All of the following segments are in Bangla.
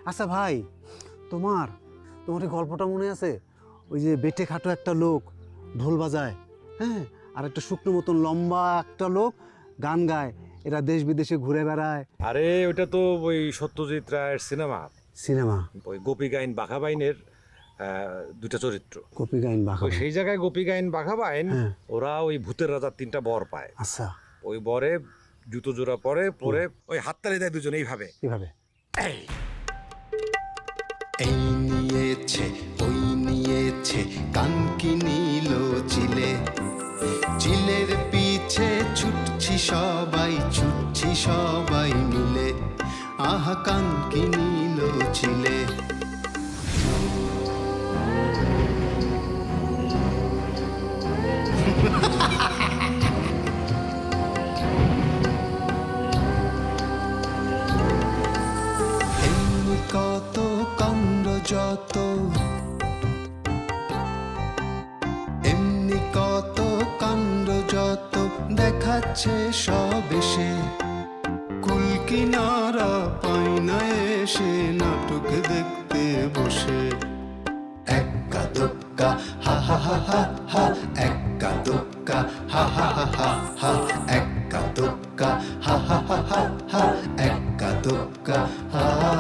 আচ্ছা ভাই, তোমার তোমার এই গল্পটা মনে আছে? ওই যে বেটে খাটো একটা লোক ঢোল বাজায়, হ্যাঁ, আর একটা শুকনো মতন লম্বা একটা লোক গান গায়, এরা দেশ বিদেশে ঘুরে বেড়ায়। আরে ওটা তো ওই সত্যজিৎ রায়ের সিনেমা, সিনেমা? ওই গোপী গাইন বাঘা বাইনের দুইটা চরিত্র। কপি গাইন বাঘা ওই সেই জায়গায় গোপী গাইন বাঘা বাইন হ্যাঁ। ওরা ওই ভূতের রাজার 3টা বর পায়। আচ্ছা, ওই বরে জুতো জোড়া পরে ওই হাততালি দেয় দুজন এইভাবে। কিভাবে? এই এই নিয়েছে ওই নিয়েছে কানকি নিল চিলে, চিলের পিছে ছুটছি সবাই মিলে, আহা কানকি নিল চিলে। এমনি কত কাণ্ড যত, এমনি কত কাণ্ড যত দেখাচ্ছে সব এসে, কুল কিনারা পাই না এসে নাটক দেখতে বসে। এক্কা দোক্কা হা হা হা হা হা, এক্কা দোক্কা হা হা হা হা হা, এক্কা দোক্কা হা হা হা হা হা, এক্কা দোক্কা হা হা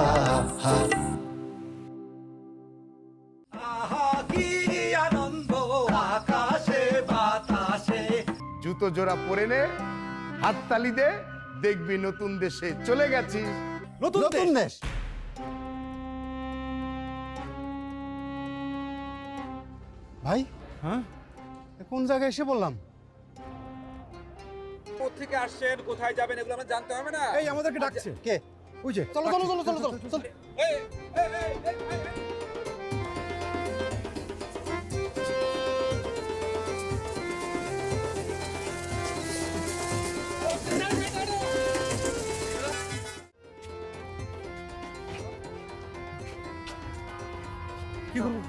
হা। জুতো জোড়া পরে নে, হাততালি দে, দেখবি নতুন দেশে চলে গেছিস। নতুন দেশ? ভাই, হ্যাঁ, কোন জায়গায় এসে বললাম? কোত্থেকে আসছেন, কোথায় যাবেন, এগুলো আমরা জানতে হবে না? এই আমাদেরকে ডাকছে কে? ওই যে। চলো চলো চলো চলো চলো চলো। এই, এই, এই, এই, এই, এই। কি করবো,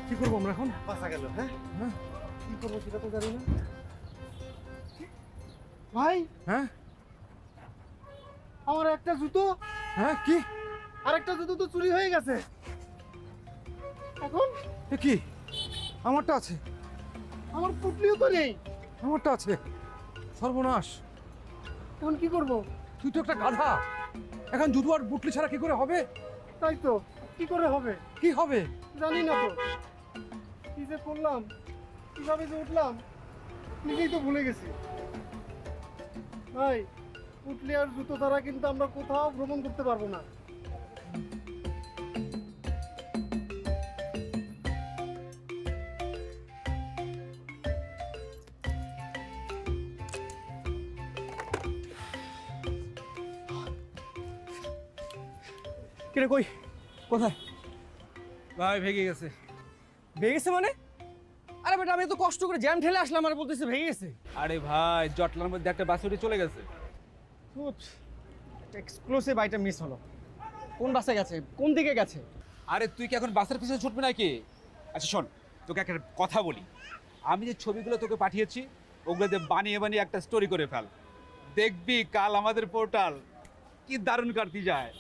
কি করবো আমরা এখন? বাঁচা গেল। হ্যাঁ হ্যাঁ, কি করবো সেটা তো জানি না। ভাই, হ্যাঁ আমার একটা জুতো হ্যাঁ, কি আর একটা জুতো তো চুরি হয়ে গেছে। এখন এ কি? আমারটা আছে, আমার পুটলিও তো নেই। আমারটা আছে। সর্বনাশ, এখন কি করব? তুই তো একটা গাধা। এখন জুতো আর বুটলি ছাড়া কি করে হবে? তাই তো, কি করে হবে কি হবে? জানি না তো। কি যে করলাম, কিভাবে যে উঠলাম, নিজেই তো ভুলে গেছি। ভাই, পুটলি আর জুতো ছাড়া কিন্তু আমরা কোথাও ভ্রমণ করতে পারবো না। কিরে কই, কোথায়? ভাই ভেঙে গেছে। ভেঙে গেছে মানে? আরে বেটা, আমি তো কষ্ট করে জ্যাম ঠেলে আসলাম আর বলতেছে ভেঙে গেছে। আরে ভাই, জটলার মধ্যে একটা বাসুরি চলে গেছে। এক্সক্লুসিভ আইটেম মিস হলো। কোন বাসে গেছে, কোন দিকে গেছে? আরে তুই কি এখন বাসের পিছনে ছুটবি নাকি? আচ্ছা শোন, তোকে একটা কথা বলি। আমি যে ছবিগুলো তোকে পাঠিয়েছি ওগুলোতে বানিয়ে বানিয়ে একটা স্টোরি করে ফেল, দেখবি কাল আমাদের পোর্টাল কি দারুণ কাটতে যায়।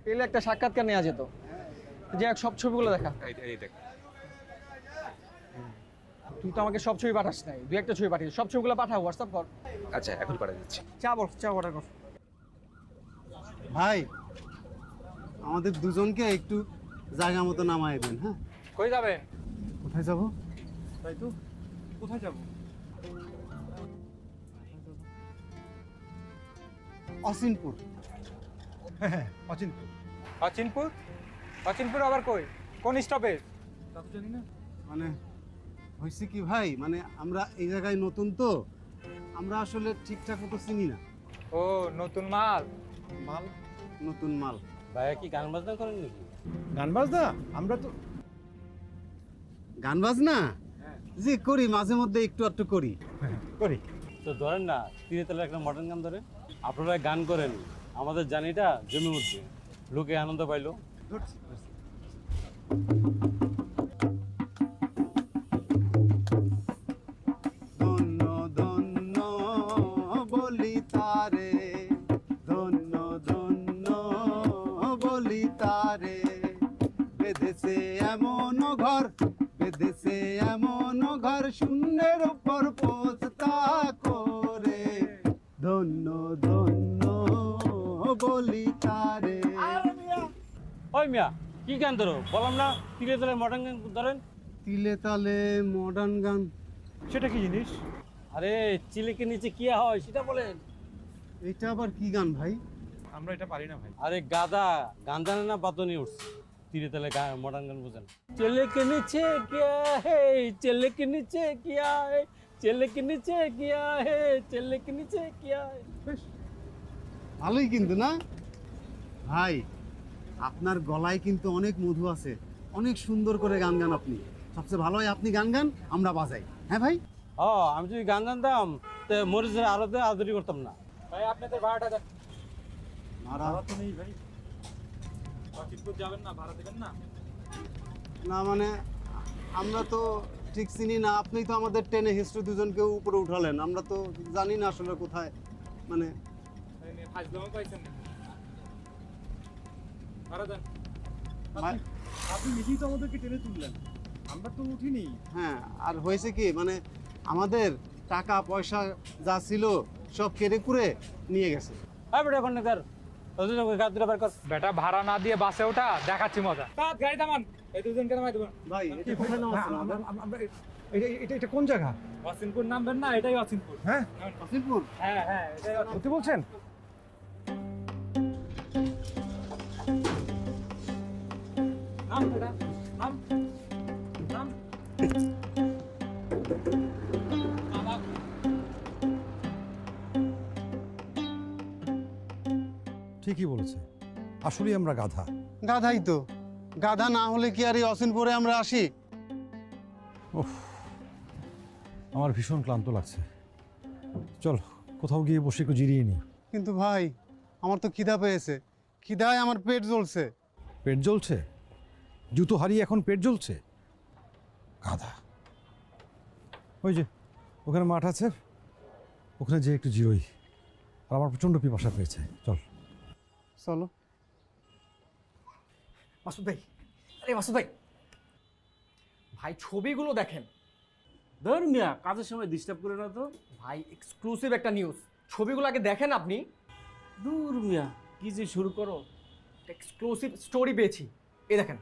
পেলে একটা সাক্ষাৎকার নেওয়া যেত। যে সব ছবিগুলো দেখা। এই দেখ। তুই তো আমাকে সব ছবি পাঠাস নাই, দুই একটা ছবি পাঠিয়ে সব ছবিগুলো পাঠা, হোয়াটসঅ্যাপ কর। আচ্ছা এখন পাঠিয়ে দিচ্ছি। চা বল, চা অর্ডার কর। ভাই, আমাদের দুজনকে একটু জায়গা মতো নামায় দেন। হ্যাঁ, কই যাবে? কোথায় যাব? তাই তো, কোথায় যাব? অসিনপুর। হ্যাঁ, অচিন্ত্য। অচিনপুর? অচিনপুর আবার কই, কোন স্টপেজ? তা তো জানি না। মানে হয়েছে কি ভাই, মানে আমরা এই জায়গায় নতুন তো, আমরা আসলে ঠিকঠাক মতো চিনি না। ও নতুন মাল। মাল? নতুন মাল। ভাইয়া কি গান বাজনা করেন নাকি? গান বাজনা আমরা তো গান বাজনা জি করি, মাঝে মধ্যে একটু একটু করি। করি। তো ধরেন না, তিনে তালে একটা মডার্ন গান ধরে আপনারা গান করেন, আমাদের জানিটা জমে উঠবে, লোকে আনন্দ পাইলো। ধন্য ধন্য বলি তারে, ধন্য ধন্য বলি তারে বেঁধেছে এমন ঘর, বেঁধেছে এমন ঘর, শূন্যের উপর পোস্তা করে, ধন্য ধন্য বলি তারে। ওই মিয়া কি গান ধরো বললাম না, তিলে তলে মডার্ন গান ধরেন। তিলে তালে মডার্ন গান, সেটা কি জিনিস? আরে চিলেকে নিচে কি হয় সেটা বলেন। এটা আবার কি গান ভাই? আমরা এটা পারি না ভাই। আরে গাদা, গান জানে না বাদনি উঠছে, তিলে তলে মডার্ন গান বোঝেন। চেলেকে নিচে কিয়া হে, চেলেকে নিচে কিয়া হে, চেলেকে নিচে কিয়া হে, চেলেকে নিচে কিয়া হে। ভালোই কিন্তু না ভাই, আপনার গলায় কিন্তু অনেক মধু আছে, অনেক সুন্দর করে গান গান আপনি। সবচেয়ে ভালো হয় আপনি গান গান, আমরা বাজাই। হ্যাঁ ভাই? ও আমি যদি গান জানতাম তো মরিচের আলাদা আদরি করতাম না। ভাই আপনাদের ভাড়াটা দেন। ভাড়া তো নেই ভাই। বাকিপুর যাবেন না, ভাড়া দেবেন না? না মানে আমরা তো ঠিক চিনি না, আপনি তো আমাদের টেনে হিস্ট্রি দুজনকে উপরে উঠালেন, আমরা তো জানি না আসলে কোথায় মানে। ফাজলামো পাইছেন না, ভাড়া দেন। ভাই- আপনি নিজেই তো আমাদেরকে টেনে তুললেন, আমরা তো উঠিনি। হ্যাঁ, আর হয়েছে কি মানে আমাদের টাকা পয়সা যা ছিল সব কেড়ে কুড়ে নিয়ে গেছে। হ্যাঁ বেটা কন্ডাক্টর, গাছ দুটো বের কর। বেটা ভাড়া না দিয়ে বাসে ওঠা, দেখাচ্ছি মজা। গাড়ি থামান, এই দুজনকে নামাই দেবেন। ভাই এটা কোথায় নামাচ্ছেন আমাদের? এটা কোন জায়গা? ওয়াসিনপুর নামবেন না, এটাই ওয়াসিনপুর। হ্যাঁ কাশিমপুর? হ্যাঁ হ্যাঁ, এটাই সত্যি বলছেন? নাম বেটা, নাম নাম। ঠিকই বলেছে, আসলেই আমরা গাধা। গাধাই তো, গাধা না হলে কি আর এই অসিনপুরে আমরা আসি? উফ, আমার ভীষণ ক্লান্ত লাগছে, চল কোথাও গিয়ে বসে একটু জিরিয়ে নিই। কিন্তু ভাই আমার তো খিদা পেয়েছে, খিদায় আমার পেট জ্বলছে। পেট জ্বলছে? জুতো হারিয়ে এখন পেট জ্বলছে? গাধা। ওই যে ওখানে মাঠ আছে, ওখানে যেয়ে একটু জিরোই। আর আমার প্রচণ্ড পিপাসা পেয়েছে, চল। চলো। মাসুদ ভাই, আরে মাসুদ ভাই, ভাই ছবিগুলো দেখেন। ধর মিয়া কাজের সময় ডিস্টার্ব করে না তো। ভাই এক্সক্লুসিভ একটা নিউজ, ছবিগুলো আগে দেখেন আপনি। দূর মিয়া কি যে শুরু করো। এক্সক্লুসিভ স্টোরি পেয়েছি, এই দেখেন,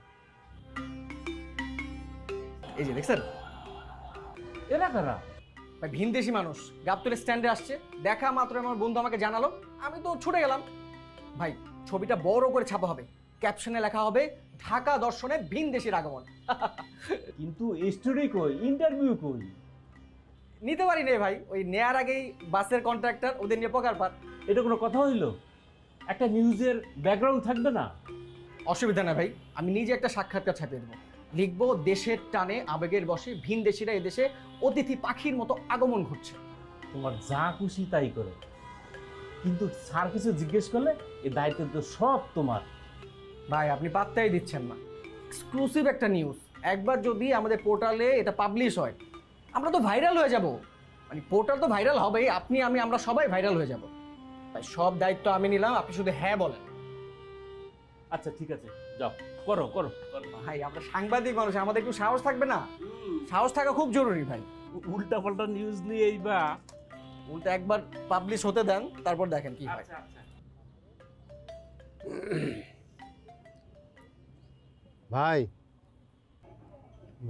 এই যে দেখছেন। এরা কারা? ভাই ভিনদেশি মানুষ, গাবতলী স্ট্যান্ডে আসছে, দেখা মাত্র আমার বন্ধু আমাকে জানালো, আমি তো ছুটে গেলাম। ভাই ছবিটা বড় করে ছাপা হবে, ক্যাপশনে লেখা হবে ঢাকা দর্শনে ভিনদেশির আগমন। কিন্তু স্টোরি কই, ইন্টারভিউ কই? নিতে পারি নে ভাই, ওই নেয়ার আগেই বাসের কন্ট্রাক্টর ওদের নিয়ে পকার পার। এটা কোনো কথা হইলো? একটা নিউজের ব্যাকগ্রাউন্ড থাকবে না? অসুবিধা না ভাই, আমি নিজে একটা সাক্ষাৎকার ছাপিয়ে দেবো, লিখবো দেশের টানে আবেগের বশে ভিনদেশিরা এদেশে অতিথি পাখির মতো আগমন ঘটছে। তোমার যা খুশি তাই করো, কিন্তু স্যার কিছু জিজ্ঞেস করলে এই দায়িত্ব তো সব তোমার। ভাই আপনি পাত্তাই দিচ্ছেন না, এক্সক্লুসিভ একটা নিউজ, একবার যদি আমাদের পোর্টালে এটা পাবলিশ হয় আমরা তো ভাইরাল হয়ে যাব। মানে পোর্টাল তো ভাইরাল হবেই, আপনি আমি আমরা সবাই ভাইরাল হয়ে যাব। ভাই সব দায়িত্ব আমি নিলাম, আপনি শুধু হ্যাঁ বলেন। আচ্ছা ঠিক আছে, যাও করো করো। ভাই আমরা সাংবাদিক মানুষ, আমাদের একটু সাহস থাকবে না? সাহস থাকা খুব জরুরি ভাই। উল্টা পাল্টা নিউজ নিয়ে এইবা। উল্টা একবার পাবলিশ হতে দেন, তারপর দেখেন কি হয়। ভাই,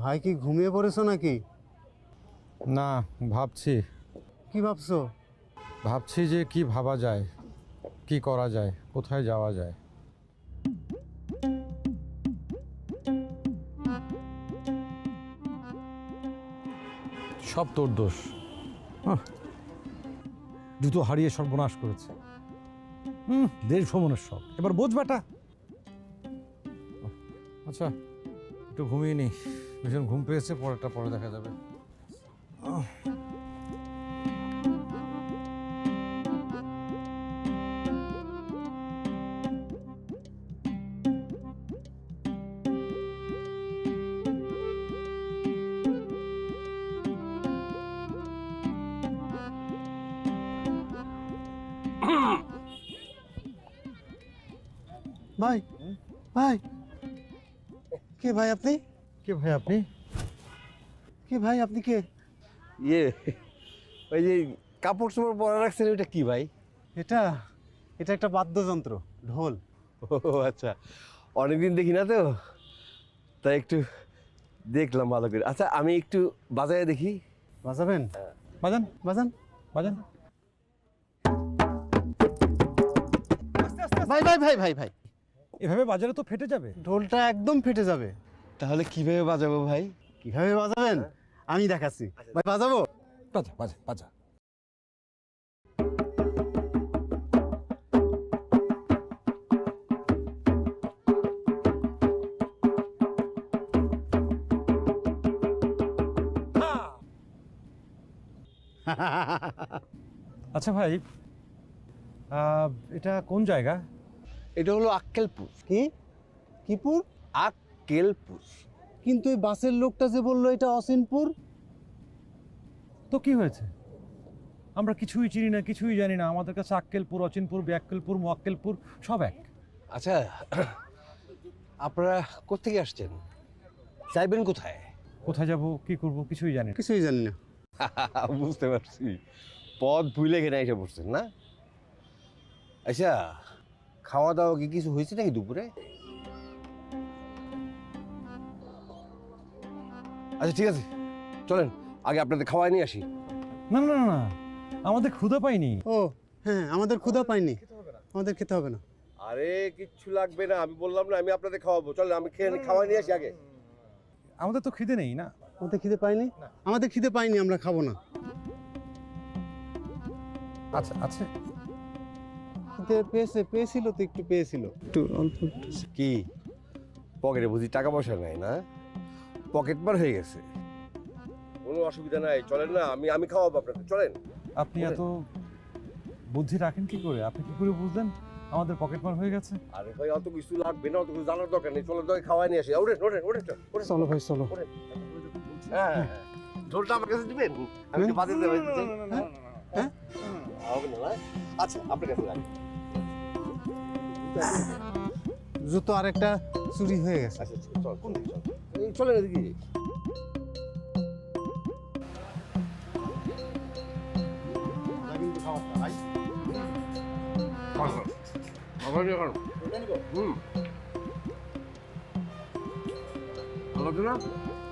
ভাই কি ঘুমিয়ে পড়েছো নাকি? না, ভাবছি কি ভাবছো? ভাবছি যে কি ভাবা যায়, কি করা যায়, কোথায় যাওয়া যায়। সব তোর দোষ। জুতো হারিয়ে সর্বনাশ করেছে। দেশ ভ্রমণের সব, এবার বোঝ বেটা। আচ্ছা একটু ঘুমিয়ে নি, ভীষণ ঘুম পেয়েছে, পরেরটা পরে দেখা যাবে। ভাই ভাই, কে ভাই আপনি? কে ভাই আপনি? কে ভাই আপনি কে? ইয়ে ওই যে কাপড় চোপড় পরা রাখছেন ওইটা কি ভাই? এটা এটা একটা বাদ্যযন্ত্র, ঢোল। ও আচ্ছা, অনেকদিন দেখি না তো, তাই একটু দেখলাম ভালো করে। আচ্ছা আমি একটু বাজায় দেখি। বাজাবেন? বাজান বাজান। বাজান। ভাই ভাই ভাই ভাই ভাই, এভাবে বাজারে তো ফেটে যাবে। ঢোলটা একদম ফেটে যাবে। তাহলে কিভাবে বাজাবো ভাই? কিভাবে বাজাবেন আমি দেখাচ্ছি। ভাই বাজাবো? বাজা বাজা বাজা। আচ্ছা ভাই, এটা কোন জায়গা? এটা হলো আক্কেলপুর। কি কিপুর? আক্কেলপুর। কিন্তু ওই বাসের লোকটা যে বললো এটা অসিনপুর। তো কি হয়েছে? আমরা কিছুই চিনি না, কিছুই জানি না। আমাদের কাছে আক্কেলপুর, অচিনপুর, ব্যাক্কেলপুর, মোয়াক্কেলপুর সব এক। আচ্ছা আপনারা কোত্থেকে আসছেন? যাইবেন কোথায়? কোথায় যাব, কি করব, কিছুই জানি না। কিছুই জানি না। বুঝতে পারছি, পথ ভুলে গেলে এসে পড়ছেন না? আচ্ছা খাওয়া দাওয়া কি কিছু হয়েছে নাকি দুপুরে? আচ্ছা ঠিক আছে, চলেন আগে আপনাদের খাওয়াই নিয়ে আসি। না না না না, আমাদের ক্ষুধা পাইনি। ও হ্যাঁ, আমাদের ক্ষুধা পাইনি, আমাদের খেতে হবে না। আরে কিচ্ছু লাগবে না, আমি বললাম না আমি আপনাদের খাওয়াবো। চলেন আমি খাওয়াই নিয়ে আসি আগে। আমাদের তো খিদে নেই না। আমাদের খিদে পাইনি, আমাদের খিদে পাইনি, আমরা খাবো না। আচ্ছা আচ্ছা, খিদে পেয়েছিল তো, একটু পেয়েছিল, একটু অল্প একটু। কি পকেটে বুঝি টাকা পয়সা নাই না? পকেট মার হয়ে গেছে। কোনো অসুবিধা নাই, চলেন না আমি খাওয়াবো আপনাদের, চলেন। আপনি এত বুদ্ধি রাখেন কি করে? আপনি কি করে বুঝলেন আমাদের পকেট মার হয়ে গেছে? আরে ভাই অত কিছু লাগবে না, অত কিছু জানার দরকার নেই, চলেন তো খাওয়াই নিয়ে আসি। ওঠেন ওঠেন ওঠেন ওঠেন। চলো ভাই চলো। হ্যাঁ ঝোলটা আমার কাছে দিবেন, আমি একটু বাজে দেবো। হ্যাঁ হবে না? আচ্ছা আপনার কাছে রাখি। জুতো আরেকটা চুরি হয়ে গেছে। আচ্ছা চল কোন দিকে? এই চলেন এদিকে।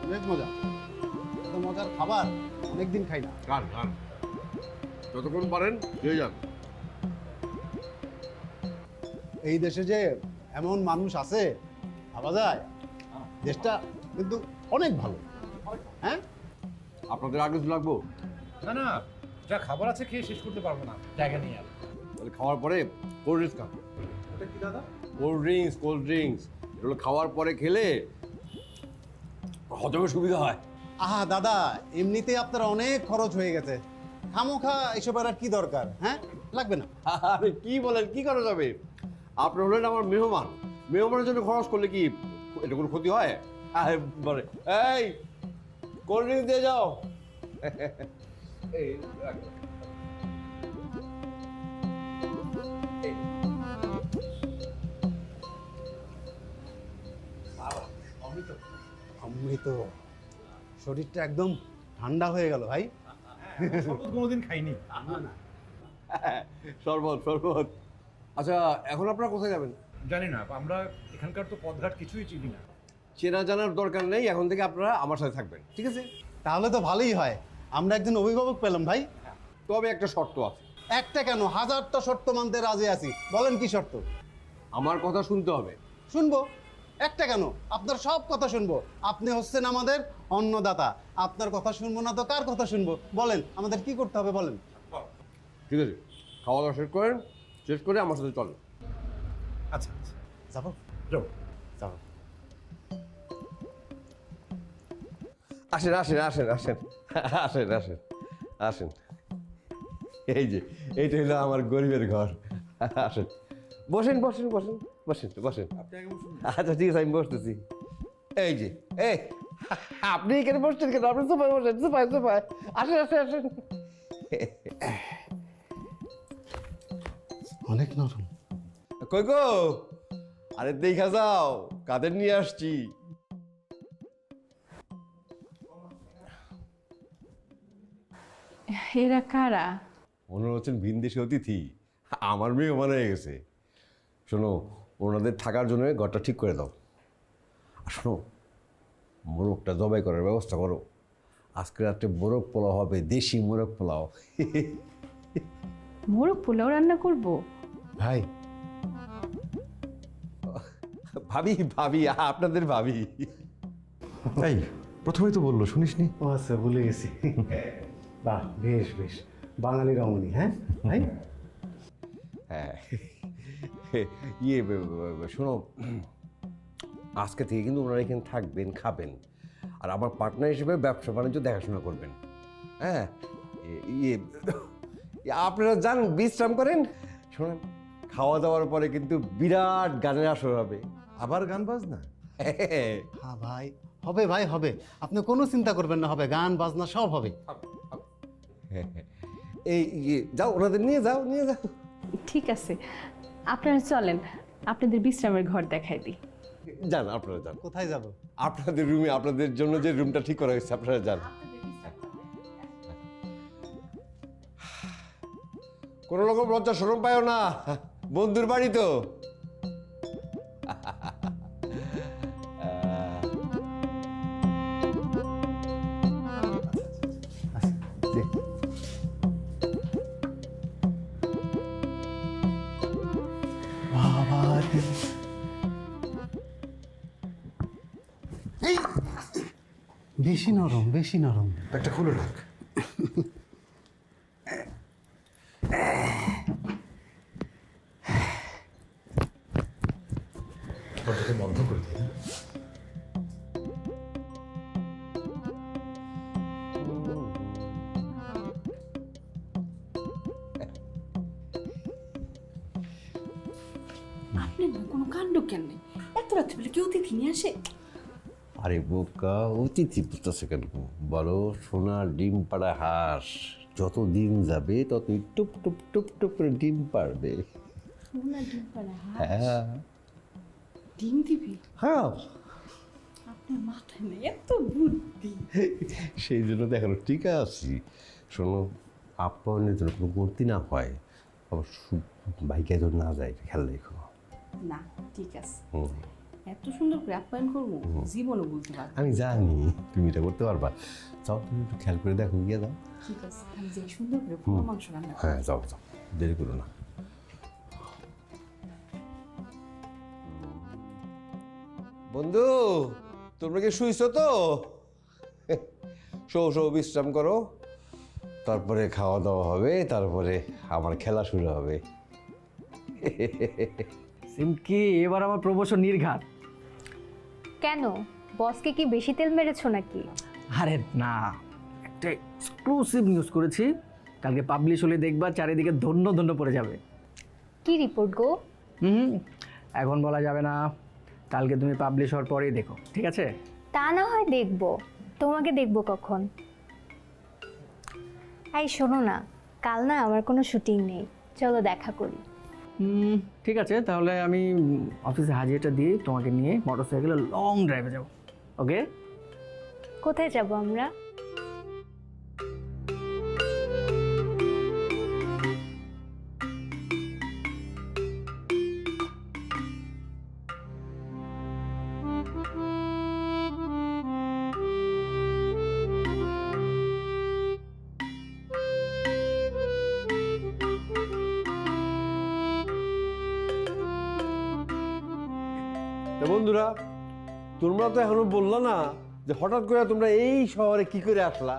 অনেক মজা, এত মজার খাবার অনেকদিন খাই না। গান গান যতক্ষণ পারেন দিয়ে যান। এই দেশে যে এমন মানুষ আছে ভাবা যায়, দেশটা কিন্তু অনেক ভালো। হ্যাঁ আপনাদের আগে কিছু লাগবো? না না, যা খাবার আছে খেয়ে শেষ করতে পারবো না, জায়গা নিয়ে আর। তাহলে খাওয়ার পরে কোল্ড ড্রিঙ্কস খান। ওটা কি দাদা? কোল্ড ড্রিঙ্কস এগুলো খাওয়ার পরে খেলে হজমের সুবিধা হয়। আহা দাদা, এমনিতেই আপনার অনেক খরচ হয়ে গেছে, খামোখা এসবের আর কি দরকার? হ্যাঁ লাগবে না। আরে কি বলেন, কি করা যাবে? আপনি হলেন আমার মেহমান, মেহমানের জন্য খরচ করলে কি এটা কোনো ক্ষতি হয়? বলে এই কোল্ড ড্রিঙ্কস দিয়ে যাও। এই রাখো। অমৃত, শরীরটা একদম ঠান্ডা হয়ে গেল ভাই। কোনোদিন খাইনি। শরবত শরবত। আচ্ছা এখন আপনারা কোথায় যাবেন? জানি না, আমরা এখানকার তো পথঘাট কিছুই চিনি না। চেনা জানার দরকার নেই, এখন থেকে আপনারা আমার সাথে থাকবেন, ঠিক আছে? তাহলে তো ভালোই হয়, আমরা একজন অভিভাবক পেলাম ভাই। তবে একটা শর্ত আছে। একটা কেন, হাজারটা শর্ত মানতে রাজি আছি, বলেন কি শর্ত? আমার কথা শুনতে হবে। শুনবো, একটা কেন, আপনার সব কথা শুনবো। আপনি হচ্ছেন আমাদের অন্নদাতা, আপনার কথা শুনবো না তো কার কথা শুনবো? বলেন আমাদের কি করতে হবে বলেন। ঠিক আছে, খাওয়া দাওয়া শেষ করেন, শেষ করে আমার সাথে চলেন। আচ্ছা আচ্ছা, যাবো যাও। যাবো। আসেন আসেন আসেন আসেন আসেন আসেন আসেন। এই যে এইটা হলো আমার গরিবের ঘর। আসেন বসেন বসেন বসেন বসেন বসেন। আচ্ছা ঠিক আছে, আমি বসতেছি। এই যে এই আপনি এখানে বসছেন কেন? আপনি সোফায় বসেন, সোফায় সোফায়। আসেন আসেন আসেন। অনেক নরম। কই গো, আরে দেখা যাও কাদের নিয়ে আসছি। এরা কারা? ওনারা হচ্ছেন ভিনদেশি অতিথি, আমার মেয়ে মনে হয়ে গেছে। শোনো, ওনাদের থাকার জন্য ঘরটা ঠিক করে দাও। আর শোনো, মোরগটা জবাই করার ব্যবস্থা করো। আজকে রাত্রে মোরগ পোলাও হবে, দেশি মোরগ পোলাও। মোরগ পোলাও রান্না করব? ভাই ভাবি ভাবি আপনাদের ভাবি। এই প্রথমেই তো বললো, শুনিসনি? ও আচ্ছা, ভুলে গেছি। বাহ, বেশ বেশ, বাঙালি রমণী। হ্যাঁ ভাই। হ্যাঁ, ইয়ে শোনো, আজকে থেকে কিন্তু ওনারা এখানে থাকবেন, খাবেন, আর আমার পার্টনার হিসেবে ব্যবসা বাণিজ্য দেখাশোনা করবেন। হ্যাঁ, ইয়ে আপনারা যান, বিশ্রাম করেন। শোনেন, খাওয়া দাওয়ার পরে কিন্তু বিরাট গানের আসর হবে। আবার গান বাজনা? হ্যাঁ ভাই, হবে ভাই, হবে। আপনি কোনো চিন্তা করবেন না, হবে গান বাজনা সব হবে। এই ইয়ে যাও, ওনাদের নিয়ে যাও, নিয়ে যাও। ঠিক আছে, আপনারা চলেন, আপনাদের বিশ্রামের ঘর দেখাই দিই। যান, আপনারা যান। কোথায় যাব? আপনাদের রুমে, আপনাদের জন্য যে রুমটা ঠিক করা হয়েছে, আপনারা যান। কোনো রকম লজ্জা শরম পায় না, বন্ধুর বাড়ি তো। বেশি নরম, বেশি নরম। একটা খুলে রাখ। দরজাটা বন্ধ করে দিই। আপনি না কোনো কাণ্ড কেন নেই, এত রাত্রে বলে কেউ অতিথি নিয়ে আসে? আরে বোকা, অতিথি বুঝতেছে কেন? বলো, সোনার ডিম পাড়া হাঁস, যত দিন যাবে ততই টুপ টুপ টুপ টুপ করে ডিম পারবে। সোনা ডিম পাড়া হাঁস হ্যাঁ ডিম দিবি? হ্যাঁ, আপনার মাথায় নেই এত বুদ্ধি। সেই জন্য দেখানো ঠিক আছি। শোনো, আপ্যায়নের জন্য কোনো গতি না হয়, আবার বাইকে যেন না যায়, খেয়াল রেখো। না ঠিক আছে, হুম, এত সুন্দর করে আপ্যায়ন করবো জীবনও বলতে পারবো। আমি জানি তুমি এটা করতে পারবা। যাও, তুমি একটু খেয়াল করে দেখো, গিয়ে দাও। ঠিক আছে, আমি যে সুন্দর করে পোড়া মাংস রান্না করবো। হ্যাঁ, যাও যাও, দেরি করো না। বন্ধু, তোমরা কি শুইছো তো? শো শো, বিশ্রাম করো, তারপরে খাওয়া দাওয়া হবে, তারপরে আমার খেলা শুরু হবে। সিমকি, এবার আমার প্রমোশন নির্ঘাত। কেন, বসকে কি বেশি তেল মেরেছো নাকি? আরে না, একটা এক্সক্লুসিভ নিউজ করেছি, কালকে পাবলিশ হলে দেখবা চারিদিকে ধন্য ধন্য পড়ে যাবে। কি রিপোর্ট গো? এখন বলা যাবে না, কালকে তুমি পাবলিশ হওয়ার পরেই দেখো, ঠিক আছে? তা না হয় দেখবো, তোমাকে দেখবো কখন? এই শোনো না, কাল না আমার কোনো শুটিং নেই, চলো দেখা করি। ঠিক আছে, তাহলে আমি অফিসে হাজিরাটা দিয়ে তোমাকে নিয়ে মোটরসাইকেলে লং ড্রাইভে যাব। ওকে? কোথায় যাব আমরা? বন্ধুরা, তোমরা তো এখনো বললা না যে হঠাৎ করে তোমরা এই শহরে কি করে আসলা?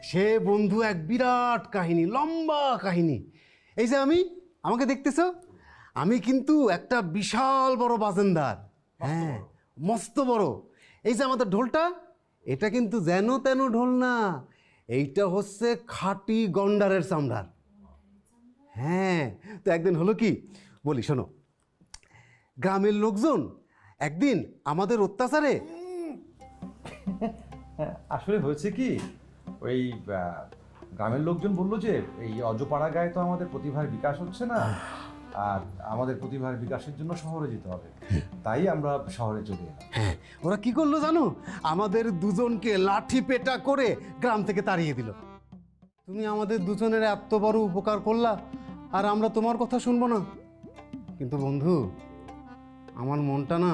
সে বন্ধু এক বিরাট কাহিনী, লম্বা কাহিনী। এই যে আমাকে দেখতেছ, আমি কিন্তু একটা বিশাল বড় বাজেন্দার। হ্যাঁ, মস্ত বড়। এই যে আমাদের ঢোলটা, এটা কিন্তু যেন তেন ঢোল না, এইটা হচ্ছে খাঁটি গন্ডারের চামড়ার। হ্যাঁ, তো একদিন হলো কি বলি, শোনো। গ্রামের লোকজন একদিন আমাদের অত্যাচারে, আসলে হয়েছে কি, ওই গ্রামের লোকজন বললো যে এই অজপাড়া গায়ে তো আমাদের প্রতিভার বিকাশ হচ্ছে না, আর আমাদের প্রতিভার বিকাশের জন্য শহরে যেতে হবে, তাই আমরা শহরে চলে এলাম। হ্যাঁ, ওরা কি করলো জানো? আমাদের দুজনকে লাঠি পেটা করে গ্রাম থেকে তাড়িয়ে দিল। তুমি আমাদের দুজনের এত বড় উপকার করলা, আর আমরা তোমার কথা শুনবো না? কিন্তু বন্ধু, আমার মনটা না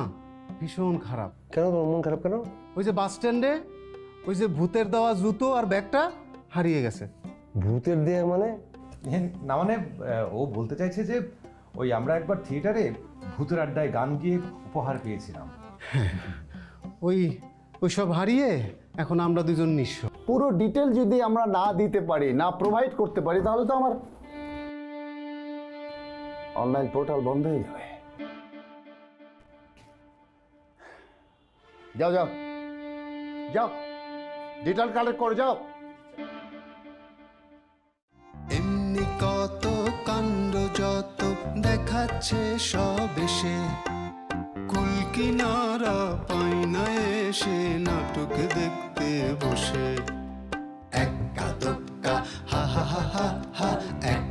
ভীষণ খারাপ। কেন তোমার মন খারাপ কেন? ওই যে বাস স্ট্যান্ডে ওই যে ভূতের দেওয়া জুতো আর ব্যাগটা হারিয়ে গেছে। ভূতের দিয়ে মানে? না মানে ও বলতে চাইছে যে ওই আমরা একবার থিয়েটারে ভূতের আড্ডায় গান গিয়ে উপহার পেয়েছিলাম। ওই সব হারিয়ে এখন আমরা দুজন নিঃস্ব। পুরো ডিটেল যদি আমরা না দিতে পারি, না প্রোভাইড করতে পারি, তাহলে তো আমার অনলাইন পোর্টাল বন্ধ হয়ে যাবে। যাও যাও যাও, ডিটেল কালেক্ট করে যাও। এমনি কত কাণ্ড যত দেখাচ্ছে সব এসে, কুল কিনারা পাই না এসে নাটক দেখতে বসে। এক্কা দোক্কা হা হা হা হা হা, এক